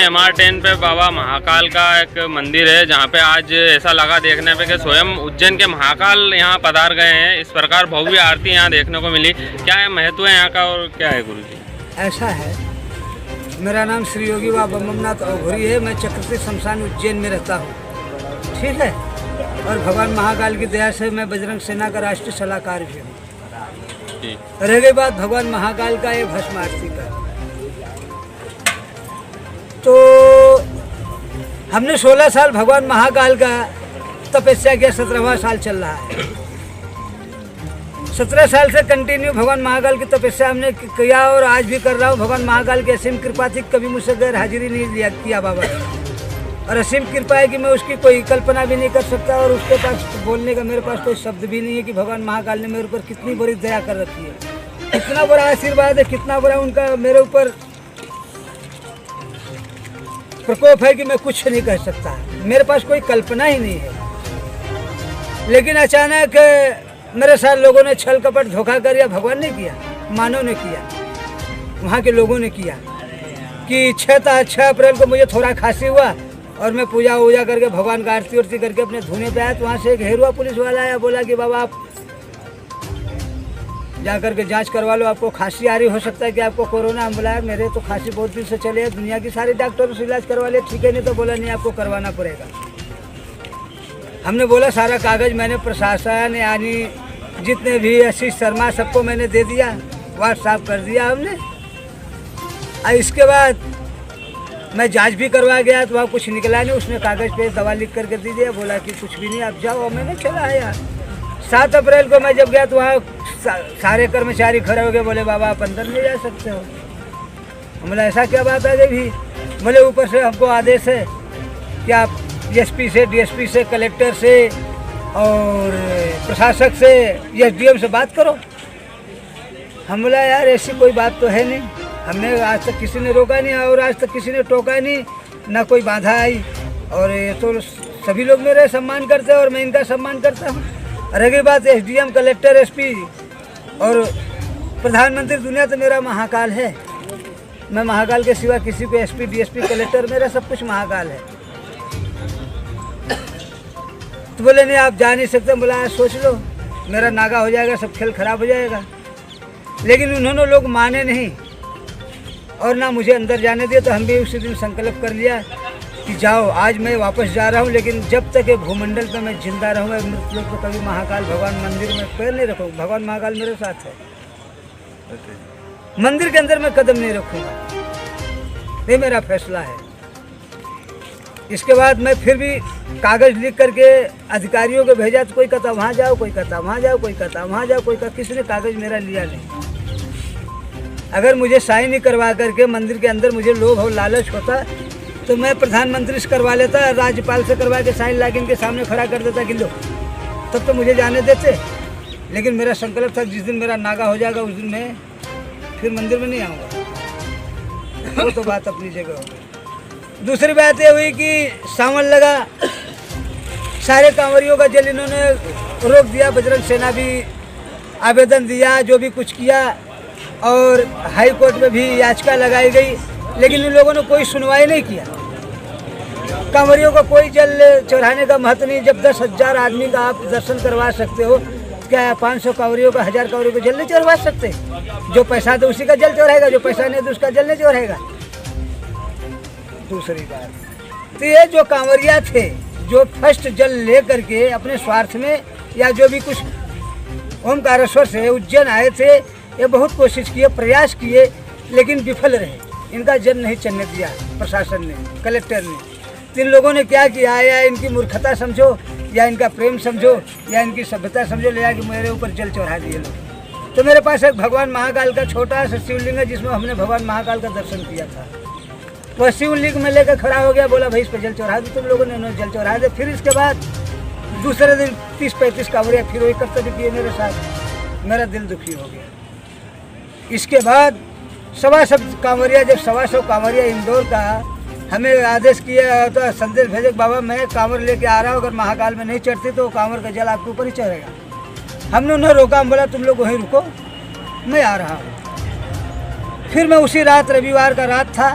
MR10 पे बाबा महाकाल का एक मंदिर है, जहाँ पे आज ऐसा लगा देखने पे कि स्वयं उज्जैन के महाकाल यहाँ पधार गए हैं। इस प्रकार भव्य आरती यहाँ देखने को मिली। क्या है महत्व है यहाँ का और क्या है गुरु जी? ऐसा है, मेरा नाम श्री योगी बाबा बमनाथ अघोरी है। मैं चक्रतीर्थ शमशान उज्जैन में रहता हूँ, ठीक है। और भगवान महाकाल की दया से मैं बजरंग सेना का राष्ट्रीय सलाहकार भी हूँ। रह गई बात भगवान महाकाल का ये भस्म आरती का, तो हमने 16 साल भगवान महाकाल का तपस्या किया। 17वां साल चल रहा है। 17 साल से कंटिन्यू भगवान महाकाल की तपस्या हमने किया और आज भी कर रहा हूँ। भगवान महाकाल की असीम कृपा थी, कभी मुझसे गैर हाजिरी नहीं दिया किया बाबा ने। और असीम कृपा है कि मैं उसकी कोई कल्पना भी नहीं कर सकता और उसके पास बोलने का मेरे पास कोई शब्द भी नहीं है कि भगवान महाकाल ने मेरे ऊपर कितनी बड़ी दया कर रखी है, कितना बड़ा आशीर्वाद है, कितना बड़ा उनका मेरे ऊपर प्रकोप है कि मैं कुछ नहीं कह सकता। मेरे पास कोई कल्पना ही नहीं है। लेकिन अचानक मेरे साथ लोगों ने छल कपट धोखा कर, या भगवान ने किया, मानव ने किया, वहाँ के लोगों ने किया कि 6 अप्रैल को मुझे थोड़ा खांसी हुआ और मैं पूजा वूजा करके भगवान का आरती उरती करके अपने धुने पे आया। तो वहाँ से एक हेरुआ पुलिस वाला आया, बोला कि बाबा आप जा करके जांच करवा लो, आपको खांसी आ रही, हो सकता है कि आपको कोरोना। हम बोला मेरे तो खांसी बहुत दिन से चले है, दुनिया की सारी डॉक्टरों से इलाज करवा लिया, ठीक है। नहीं तो बोला नहीं, आपको करवाना पड़ेगा। हमने बोला सारा कागज़ मैंने प्रशासन यानी जितने भी आशीष शर्मा सबको मैंने दे दिया, व्हाट्सएप कर दिया हमने। और इसके बाद मैं जांच भी करवा गया तो वहाँ कुछ निकला नहीं। उसने कागज़ पे दवा लिख करके दे दिया, बोला कि कुछ भी नहीं, आप जाओ। और मैंने चला आया। 7 अप्रैल को मैं जब गया तो वहाँ सारे कर्मचारी खड़े हो गए, बोले बाबा आप अंदर नहीं जा सकते हो। बोला ऐसा क्या बात आ गई भी? बोले ऊपर से हमको आदेश है कि आप एसपी से, डीएसपी से, कलेक्टर से और प्रशासक से, एसडीएम से बात करो। हम बोला यार ऐसी कोई बात तो है नहीं, हमने आज तक किसी ने रोका नहीं और आज तक किसी ने टोका नहीं, ना कोई बाधा आई। और ये तो सभी लोग मेरे सम्मान करते हैं और मैं इनका सम्मान करता हूँ। रह गई बात एसडीएम, कलेक्टर, एसपी और प्रधानमंत्री, दुनिया तो मेरा महाकाल है। मैं महाकाल के सिवा किसी को एसपी, डीएसपी, कलेक्टर, मेरा सब कुछ महाकाल है। तो बोले नहीं आप जा नहीं सकते। बोला सोच लो, मेरा नागा हो जाएगा, सब खेल खराब हो जाएगा। लेकिन उन्होंने लोग माने नहीं और ना मुझे अंदर जाने दिया। तो हम भी उसी दिन संकल्प कर लिया कि जाओ, आज मैं वापस जा रहा हूँ, लेकिन जब तक ये भूमंडल पे मैं जिंदा रहूँगा, मृत्यु तो कभी महाकाल भगवान मंदिर में पैर नहीं रखूँगा। भगवान महाकाल मेरे साथ है, मंदिर के अंदर मैं कदम नहीं रखूँगा, ये मेरा फैसला है। इसके बाद मैं फिर भी कागज़ लिख करके अधिकारियों को भेजा। तो कोई कहता वहाँ जाओ, कोई कहता वहाँ जाओ, कोई कहता वहाँ जाओ, कोई कहता, किसी ने कागज़ मेरा लिया नहीं। अगर मुझे साइन नहीं करवा करके मंदिर के अंदर मुझे लोभ और लालच होता तो मैं प्रधानमंत्री से करवा लेता, राज्यपाल से करवा के साइन ला के इनके सामने खड़ा कर देता कि लो, तब तो मुझे जाने देते। लेकिन मेरा संकल्प था जिस दिन मेरा नागा हो जाएगा उस दिन मैं फिर मंदिर में नहीं आऊँगा। वो तो बात अपनी जगह हो गई। दूसरी बात ये हुई कि सावन लगा, सारे कांवरियों का जल इन्होंने रोक दिया। बजरंग सेना भी आवेदन दिया, जो भी कुछ किया, और हाई कोर्ट में भी याचिका लगाई गई, लेकिन इन लोगों ने कोई सुनवाई नहीं किया। कांवरियों को कोई जल चढ़ाने का महत्व नहीं। जब 10,000 आदमी का आप दर्शन करवा सकते हो, क्या 500 कांवरियों का, 1000 कांवरियों को जल नहीं चढ़वा सकते? जो पैसा दे उसी का जल चढ़ाएगा, जो पैसा नहीं दे उसका जल नहीं चढ़ाएगा। दूसरी बात, तो ये जो कांवरिया थे जो फर्स्ट जल ले करके अपने स्वार्थ में या जो भी कुछ ओमकारेश्वर से उज्जैन आए थे। ये बहुत कोशिश किए, प्रयास किए, लेकिन विफल रहे। इनका जन नहीं चलने दिया प्रशासन ने, कलेक्टर ने। तो इन लोगों ने क्या किया, या इनकी मूर्खता समझो, या इनका प्रेम समझो, या इनकी सभ्यता समझो, ले जाके मेरे ऊपर जल चढ़ा दिए लोग। तो मेरे पास एक भगवान महाकाल का छोटा सा शिवलिंग है, जिसमें हमने भगवान महाकाल का दर्शन किया था। वह शिवलिंग में लेकर खड़ा हो गया, बोला भाई इस पर जल चढ़ा दो। तुम लोगों ने जल चढ़ा दे। फिर इसके बाद दूसरे दिन 30-35 कांवरिया फिर वही कर्तव्य किए मेरे साथ। मेरा दिल दुखी हो गया। इसके बाद 125 कांवरिया, जब 125 कांवरिया इंदौर का हमें आदेश किया तो संदेश भेजे, बाबा मैं कांवर लेके आ रहा हूँ, अगर महाकाल में नहीं चढ़ती तो कांवर का जल आपके ऊपर ही चढ़ेगा। हमने उन्हें रोका, हम बोला तुम लोग वहीं रुको, मैं आ रहा हूँ। फिर मैं उसी रात, रविवार का रात था,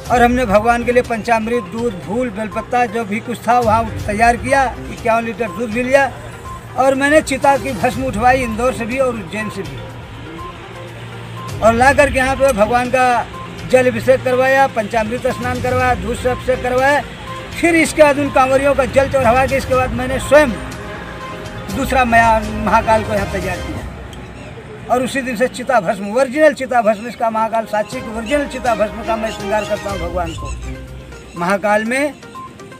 और हमने भगवान के लिए पंचामृत, दूध, फूल, बेलपत्ता जो भी कुछ था वहाँ तैयार किया। 51 लीटर दूध भी लिया, और मैंने चिता की भस्म उठवाई इंदौर से भी और उज्जैन से भी, और ला करके यहाँ पे भगवान का जल अभिषेक करवाया, पंचामृत स्नान करवाया, दूध से अभिषेक करवाया। फिर इसके बाद उन कांवरियों का जल चढ़वा के इसके बाद मैंने स्वयं दूसरा महाकाल को यहाँ तैयार किया, और उसी दिन से चिता भस्म, ओरिजिनल चिता भस्म, इसका महाकाल साक्षी की ओरिजिनल चिता भस्म का मैं श्रृंगार करता हूँ भगवान को। महाकाल में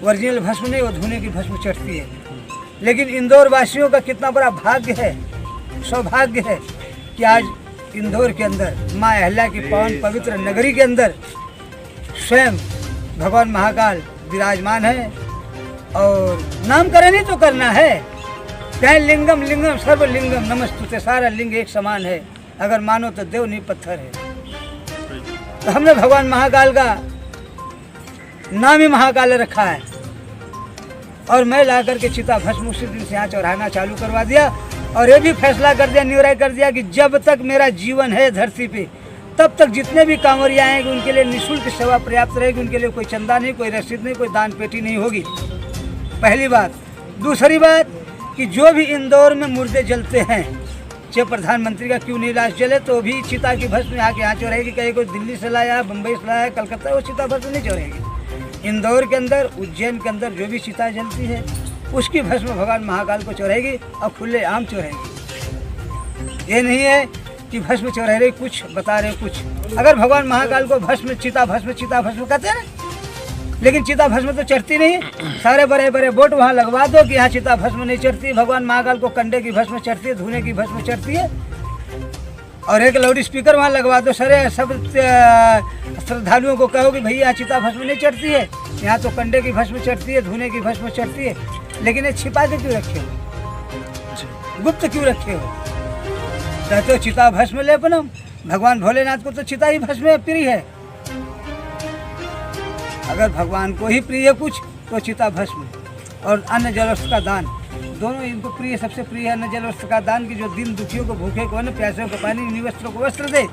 ओरिजिनल भस्म नहीं, वो धुने की भस्म चढ़ती है। लेकिन इंदौर वासियों का कितना बड़ा भाग्य है, सौभाग्य है कि आज इंदौर के अंदर माँ अहल्या की पावन पवित्र नगरी के अंदर स्वयं भगवान महाकाल विराजमान है। और नामकरण ही तो करना है, कहें लिंगम लिंगम सर्वलिंगम नमस्तुते, सारा लिंग एक समान है, अगर मानो तो देव नहीं पत्थर है। तो हमने भगवान महाकाल का नाम ही महाकाल रखा है, और मैं ला करके चिता भस्म उसी दिन से यहाँ चढ़ाना चालू करवा दिया। और ये भी फैसला कर दिया, निर्णय कर दिया कि जब तक मेरा जीवन है धरती पे, तब तक जितने भी कांवरिया आएंगे उनके लिए निःशुल्क सेवा पर्याप्त रहेगी। उनके लिए कोई चंदा नहीं, कोई रसीद नहीं, कोई दान पेटी नहीं होगी, पहली बात। दूसरी बात कि जो भी इंदौर में मुर्दे जलते हैं, चाहे प्रधानमंत्री का क्यों नहीं लाश जले, तो भी चिता की भस्म यहाँ के यहाँ चढ़ेगी। कहीं कोई दिल्ली से लाया, बम्बई से लाया, कलकत्ता, वो चिता भस्म नहीं चढ़ेगी। इंदौर के अंदर, उज्जैन के अंदर जो भी चिता जलती है उसकी भस्म भगवान महाकाल को चढ़ेगी, और खुले आम चढ़ेगी। ये नहीं है कि भस्म चढ़ा रहे कुछ, बता रहे कुछ। अगर भगवान महाकाल को भस्म चिता भस्म कहते हैं ना, लेकिन चिता भस्म तो चढ़ती नहीं। सारे बड़े बड़े बोर्ड वहाँ लगवा दो कि यहाँ चिता भस्म नहीं चढ़ती, भगवान महाकाल को कंडे की भस्म चढ़ती है, धुने की भस्म चढ़ती है। और एक लाउड स्पीकर वहाँ लगवा दो, सारे सब श्रद्धालुओं को कहो कि भैया यहाँ चिता भस्म नहीं चढ़ती है, यहाँ तो कंडे की भस्म चढ़ती है, धुने की भस्म चढ़ती है। लेकिन ये छिपा के क्यों रखे हो, गुप्त क्यों रखे हो? कहते हो चिता भस्म लेपनम, भगवान भोलेनाथ को तो चिता ही भस्म प्रिय है। अगर भगवान को ही प्रिय कुछ तो चिता भस्म और अन्न जल वस्त्र का दान, दोनों इनको प्रिय, सबसे प्रिय है अन्न जल वस्त्र का दान, की जो दिन दुखियों को, भूखे को अन्न, प्यासों को पानी, निवस्त्रों को वस्त्र दे।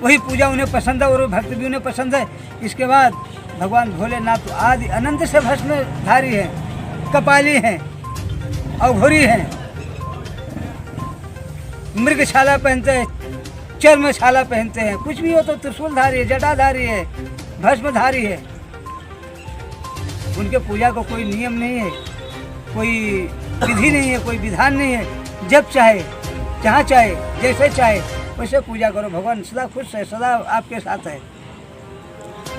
वही पूजा उन्हें पसंद है और भक्ति भी उन्हें पसंद है। इसके बाद भगवान भोलेनाथ तो आदि अनंत से भस्म धारी है, कपाली हैं, अघोरी हैं, मृगछाला पहनते हैं, चर्मछाला पहनते हैं, कुछ भी हो तो त्रिशूलधारी है, जटाधारी है, भस्मधारी है। उनके पूजा को कोई नियम नहीं है, कोई विधि नहीं है, कोई विधान नहीं है। जब चाहे, जहाँ चाहे, जैसे चाहे वैसे पूजा करो, भगवान सदा खुश है, सदा आपके साथ है।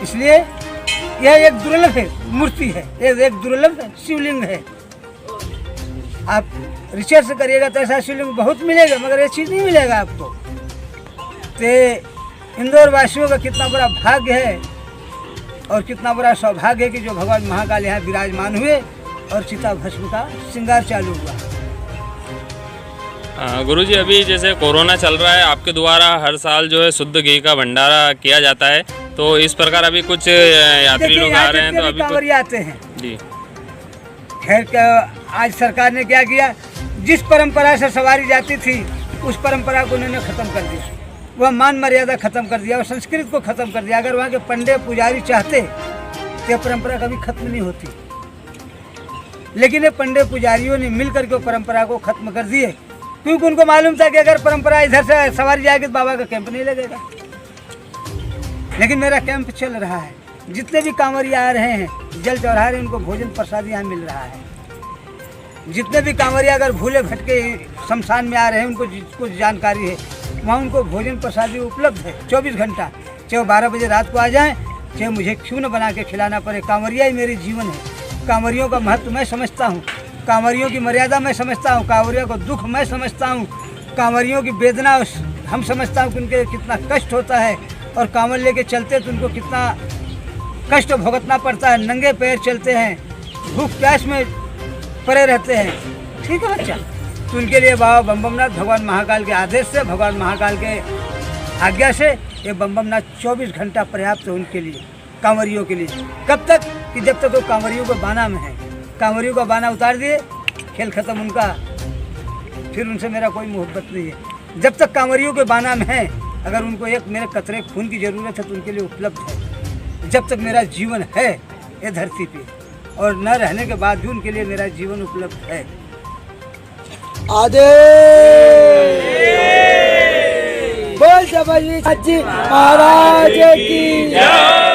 इसलिए यह एक दुर्लभ है, मूर्ति है, एक दुर्लभ शिवलिंग है। आप रिसर्च करिएगा तो ऐसा शिवलिंग बहुत मिलेगा, मगर ये चीज़ नहीं मिलेगा आपको। तो इंदौर वासियों का कितना बड़ा भाग्य है और कितना बड़ा सौभाग्य है कि जो भगवान महाकाल यहाँ विराजमान हुए और चिता भस्म का श्रृंगार चालू हुआ। गुरुजी, अभी जैसे कोरोना चल रहा है, आपके द्वारा हर साल जो है शुद्ध घी का भंडारा किया जाता है, तो इस प्रकार अभी कुछ यात्री लोग आ रहे हैं, तो अभी कांवरिया आते हैं जी। खैर आज सरकार ने क्या किया, जिस परंपरा से सवारी जाती थी उस परंपरा को उन्होंने खत्म कर दिया, वह मान मर्यादा खत्म कर दिया और संस्कृत को खत्म कर दिया। अगर वहाँ के पंडे पुजारी चाहते तो परंपरा कभी खत्म नहीं होती, लेकिन ये पंडे पुजारियों ने मिलकर के परंपरा को खत्म कर दिए, क्योंकि उनको मालूम था कि अगर परंपरा इधर से सवारी जाएगी तो बाबा का कैंप नहीं लगेगा। लेकिन मेरा कैंप चल रहा है, जितने भी कांवरिया आ रहे हैं, जल चढ़ा रहे हैं, उनको भोजन प्रसाद यहाँ मिल रहा है। जितने भी कांवरिया अगर भूले भटके शमशान में आ रहे हैं, उनको जिसको जानकारी है, वहाँ उनको भोजन प्रसादी उपलब्ध है 24 घंटा। चाहे वो 12 बजे रात को आ जाएं, चाहे मुझे क्यों न बना के खिलाना पड़े। कांवरिया ही मेरी जीवन है। कांवरियों का महत्व मैं समझता हूँ, कांवरियों की मर्यादा मैं समझता हूँ, कांवरियों का दुख मैं समझता हूँ, कांवरियों की वेदना हम समझता हूँ कि उनके कितना कष्ट होता है, और कांवर लेके चलते तो उनको कितना कष्ट भुगतना पड़ता है। नंगे पैर चलते हैं, भूख प्यास में पड़े रहते हैं। ठीक है बच्चा, तो उनके लिए बाबा बम बम नाथ भगवान महाकाल के आदेश से, भगवान महाकाल के आज्ञा से ये बम बम नाथ 24 घंटा पर्याप्त है उनके लिए, कांवरियों के लिए। कब तक कि जब तक वो कांवरियों के बाना में है। कांवरियों का बाना उतार दिए, खेल खत्म उनका, फिर उनसे मेरा कोई मोहब्बत नहीं है। जब तक कांवरियों के बाना में है, अगर उनको एक मेरे कतरे खून की ज़रूरत है तो उनके लिए उपलब्ध है। जब तक मेरा जीवन है ये धरती पे, और न रहने के बाद भी उनके लिए मेरा जीवन उपलब्ध है। बोल जबरदस्त महाराज की जय।